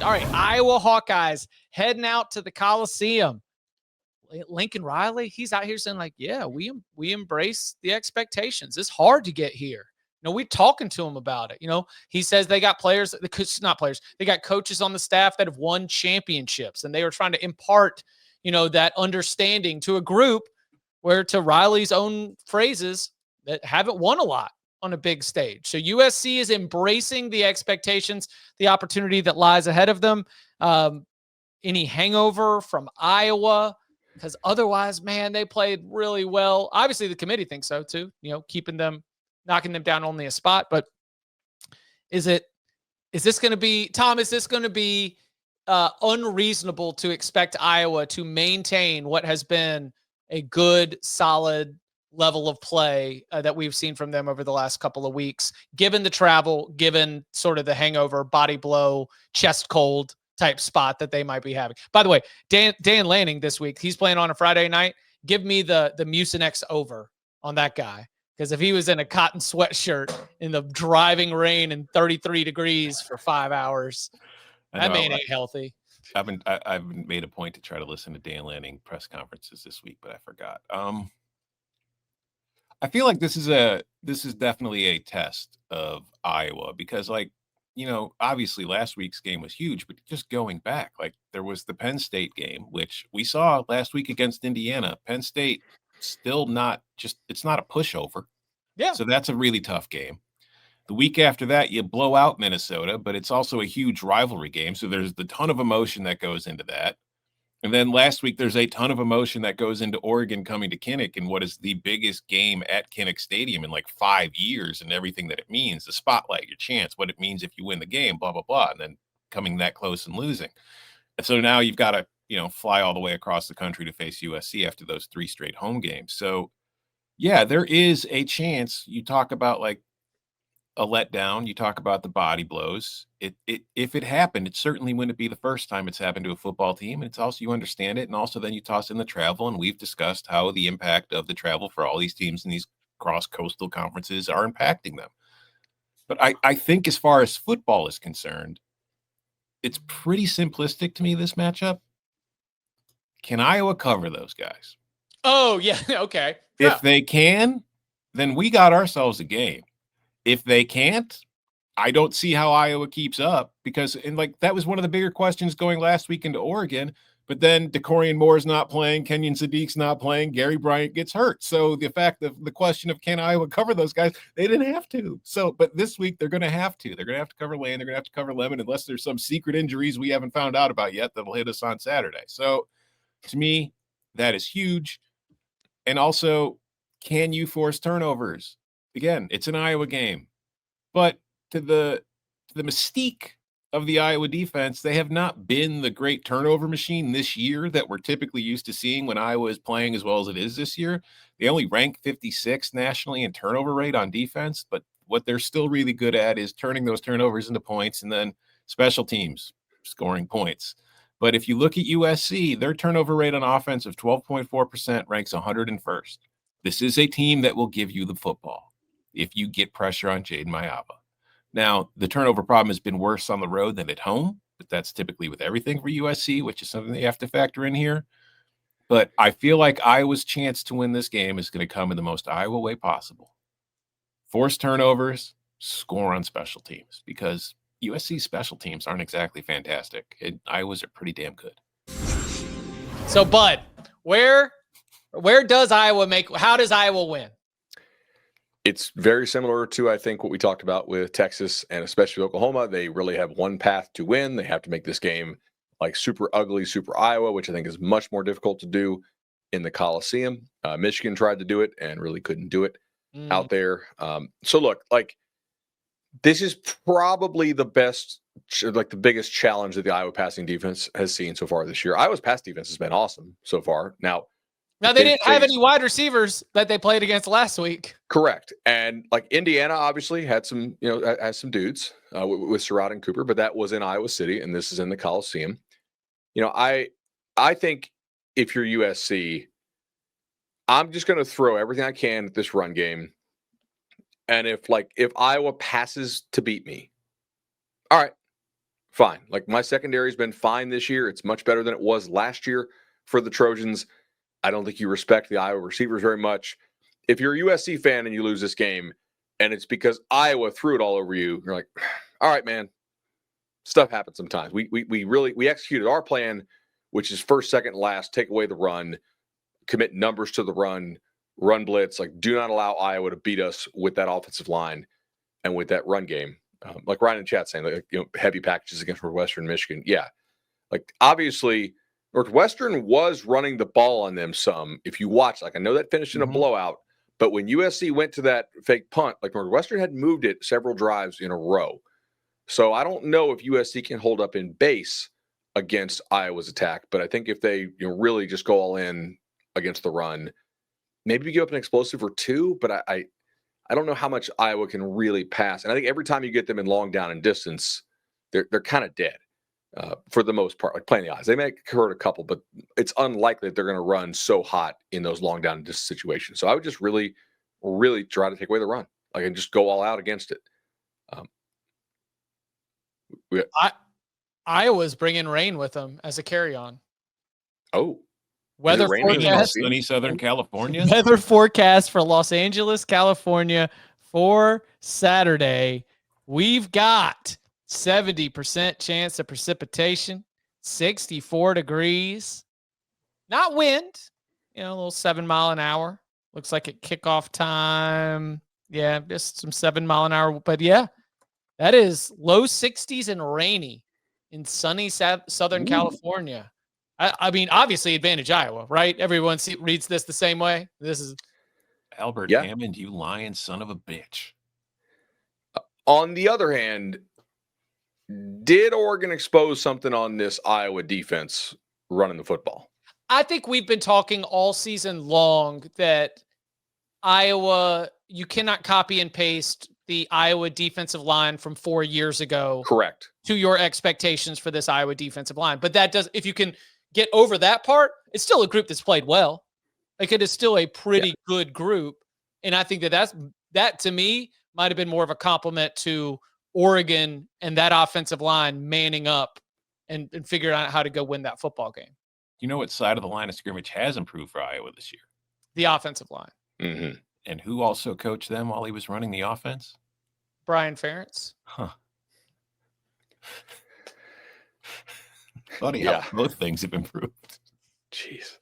All right, Iowa Hawkeyes heading out to the Coliseum. Lincoln Riley, he's out here saying, like, yeah, we embrace the expectations. It's hard to get here. We're talking to him about it. He says they got players, not players, they got coaches on the staff that have won championships, and they were trying to impart, that understanding to a group where, to Riley's own phrases, that haven't won a lot on a big stage. So USC is embracing the expectations, the opportunity that lies ahead of them. Any hangover from Iowa? Because otherwise, man, they played really well. Obviously, the committee thinks so too, knocking them down only a spot. But is this going to be, Tom, is this going to be unreasonable to expect Iowa to maintain what has been a good, solid level of play that we've seen from them over the last couple of weeks, given the travel, given sort of the hangover, body blow, chest cold type spot that they might be having? By the way, Dan Lanning this week, he's playing on a Friday night. Give me the Mucinex over on that guy. Because if he was in a cotton sweatshirt in the driving rain and 33 degrees for 5 hours, that man ain't healthy. I've made a point to try to listen to Dan Lanning press conferences this week, but I forgot. I feel like this is definitely a test of Iowa because, obviously last week's game was huge, but just going back, there was the Penn State game, which we saw last week against Indiana. Penn State still it's not a pushover. Yeah. So that's a really tough game. The week after that, you blow out Minnesota, but it's also a huge rivalry game. So there's the ton of emotion that goes into that. And then last week, there's a ton of emotion that goes into Oregon coming to Kinnick and what is the biggest game at Kinnick Stadium in 5 years and everything that it means, the spotlight, your chance, what it means if you win the game, blah, blah, blah, and then coming that close and losing. And so now you've got to, fly all the way across the country to face USC after those 3 straight home games. So, yeah, there is a chance. You talk about a letdown. You talk about the body blows. If it happened, it certainly wouldn't be the first time it's happened to a football team. And it's also, you understand it. And also then you toss in the travel. And we've discussed how the impact of the travel for all these teams in these cross-coastal conferences are impacting them. But I think as far as football is concerned, it's pretty simplistic to me, this matchup. Can Iowa cover those guys? Oh, yeah. Okay. If they can, then we got ourselves a game. If they can't, I don't see how Iowa keeps up because that was one of the bigger questions going last week into Oregon. But then DeCorian Moore's not playing, Kenyon Sadiq's not playing, Gary Bryant gets hurt. So the question of can Iowa cover those guys, they didn't have to. So, but this week they're going to have to. They're going to have to cover Lane. They're going to have to cover Lemon unless there's some secret injuries we haven't found out about yet that'll hit us on Saturday. So to me, that is huge. And also, can you force turnovers? Again, it's an Iowa game. But to the mystique of the Iowa defense, they have not been the great turnover machine this year that we're typically used to seeing when Iowa is playing as well as it is this year. They only rank 56 nationally in turnover rate on defense, but what they're still really good at is turning those turnovers into points and then special teams scoring points. But if you look at USC, their turnover rate on offense of 12.4% ranks 101st. This is a team that will give you the football if you get pressure on Jaden Mayava. Now, the turnover problem has been worse on the road than at home, but that's typically with everything for USC, which is something they have to factor in here. But I feel like Iowa's chance to win this game is going to come in the most Iowa way possible. Force turnovers, score on special teams, because USC special teams aren't exactly fantastic, and Iowa's are pretty damn good. So, Bud, where does Iowa how does Iowa win? It's very similar to, I think, what we talked about with Texas and especially Oklahoma. They really have one path to win. They have to make this game super ugly, super Iowa, which I think is much more difficult to do in the Coliseum. Michigan tried to do it and really couldn't do it out there. So look, this is probably the best, the biggest challenge that the Iowa passing defense has seen so far this year. Iowa's pass defense has been awesome so far. Now they didn't have any wide receivers that they played against last week. Correct. And Indiana obviously had some, has some dudes with Surratt and Cooper, but that was in Iowa City and this is in the Coliseum. I think if you're USC, I'm just going to throw everything I can at this run game. And if Iowa passes to beat me, all right, fine. Like my secondary has been fine this year. It's much better than it was last year for the Trojans. I don't think you respect the Iowa receivers very much. If you're a USC fan and you lose this game and it's because Iowa threw it all over you, you're like, all right, man, stuff happens sometimes. We executed our plan, which is first, second, last, take away the run, commit numbers to the run blitz. Like, do not allow Iowa to beat us with that offensive line and with that run game. Like Ryan in chat saying, like, heavy packages against Northwestern Michigan. Yeah. Like, obviously, Northwestern was running the ball on them some. If you watch, like, I know that finished in a blowout, but when USC went to that fake punt, like, Northwestern had moved it several drives in a row. So I don't know if USC can hold up in base against Iowa's attack, but I think if they really just go all in against the run, maybe you give up an explosive or two, but I don't know how much Iowa can really pass. And I think every time you get them in long down and distance, they're kind of dead for the most part, like playing the odds. They may hurt a couple, but it's unlikely that they're going to run so hot in those long down and distance situations. So I would just really, really try to take away the run, like, and just go all out against it. Iowa's bringing rain with them as a carry-on. Oh. Weather forecast, sunny Southern California. Weather forecast for Los Angeles, California for Saturday. We've got 70% chance of precipitation, 64 degrees. Not wind, a little 7 mile an hour. Looks like at kickoff time. Yeah, just some 7 mile an hour. But yeah, that is low 60s and rainy in sunny Southern California. I mean, obviously, advantage Iowa, right? Everyone reads this the same way. This is Albert Hammond, you lying son of a bitch. On the other hand, did Oregon expose something on this Iowa defense running the football? I think we've been talking all season long that Iowa, you cannot copy and paste the Iowa defensive line from 4 years ago. Correct. To your expectations for this Iowa defensive line. But that does, if you can get over that part, it's still a group that's played well. Like, it is still a pretty good group. And I think that to me might have been more of a compliment to Oregon and that offensive line manning up and figuring out how to go win that football game. You know what side of the line of scrimmage has improved for Iowa this year? The offensive line. Mm-hmm. And who also coached them while he was running the offense? Brian Ferentz. Huh. Funny how both things have improved. Jeez.